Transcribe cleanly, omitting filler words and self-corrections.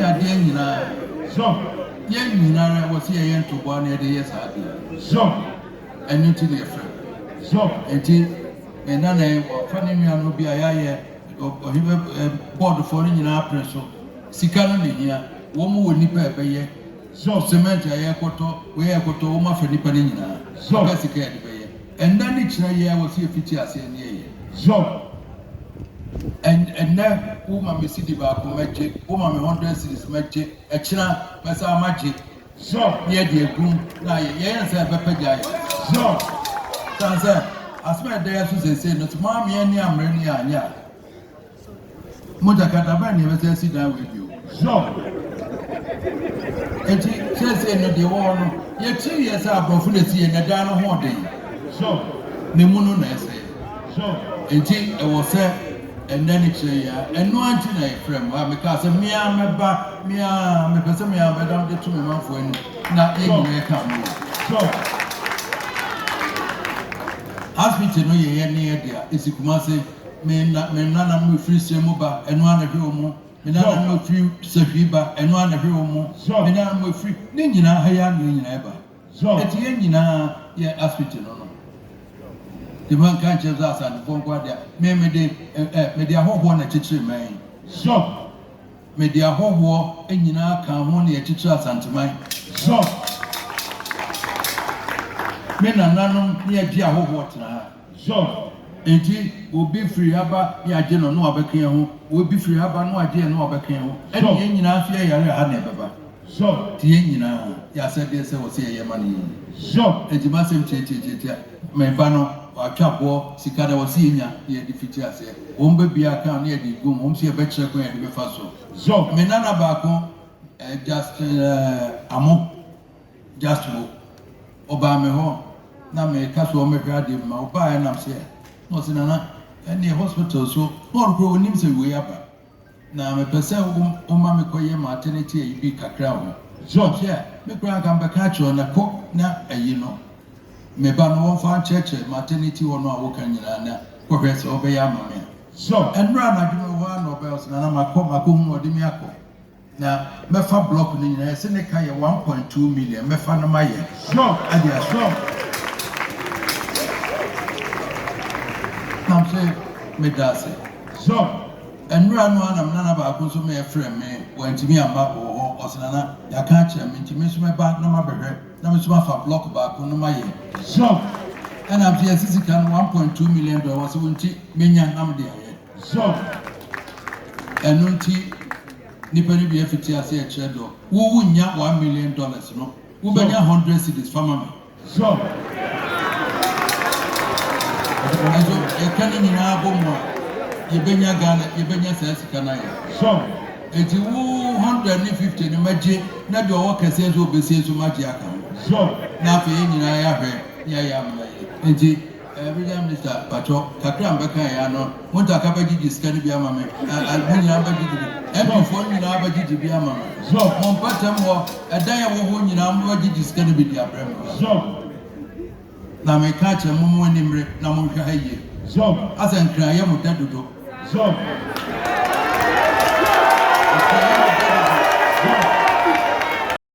idea so yen was here yen to one years so and into the friend so and then funny me and be a or he bought for in our press so Sikano here woman would nip a year so cement a quarter where I got to Oma for Nipanina so that's a cat and then each year was here 50 years so and now woman me see the back magic woman me 100 cities magic a china massa magic so yeah dear groom now yes I have so Sansa as my day to say no mommy and yam renny anya Motakataba never sit down with you so and she says no the one yet 2 years are profitability and a down home day so the moon say so and I was said and then it's and no anti frame because me I'm back me I'm a person me I'm down the 2 months when not in come so hospital no ye near there is Kumasi me nana me free semuba and one of you me nana me free sefiba and one of you me nana me free nina haya nina so it's yena yeah hospital no the man can't change us and phone qua there me de ahoho na chichire man so me de ahoho enyina kan ho na chichire asanteman so me nananom ne adi ahoho tena so enti obi free haba ya age no no abekan ho obi free haba no age no abekan ho eni enyina afia yare ha na beba so ti enyina ya said say wo say ye mani so enti masem chechecheche me ba no atwabo sikada wo si enya ye defiti ase wo mba bia kan ne edi gum wo si e be kire ko ye de be fa so me nana ba ko just amo just wo oba me ho na me kaso o me hwa de ma oba ya nam se no se nana any hospital so no ko onim se we aba na me pese o ma me koye maternity e bi kakra ho so yeah me kura kan be ka cho na ko na ayi no me ba no fa cheche maternity wo no a wo kan nyina na ko hwe se obe ya ma me so and run adwuma ho na obe so na mako mu odi mi akọ na mefa block ni nyina se ne ka ye 1.2 million mefa no maye so adia so nam se me dase so and run no na nana ba ko so me frame me wantimi amba ho osenana ya ka kire me ntimi so me ba na mabehwe na me so fa block ba ko no maye so and I'm here sisi kan 1.2 million dollars wonti menya nam de aye so and nti nipa ni bia fiti ase e kire do wo wunya $1 million no wo benya 100 cedis fama me so ajo e kan ni na bomo ye benya Ghana ye benya sesi kana ye so eti wo 150 ni maje na de o kase so obesi so maje aka so na fe nyina ya hwe ya ma enti William Mr. Pacho kakra mbeka ya no monta ka bagiji skani bia mama albuni na bagiji ebi fo nyina bagiji bia mama so mon patam ho edan ya wo nyina mo bagiji skani bi dia brem so na me ka che mo mo nimre na mo hwa haye so asan kra ya mo dadodo so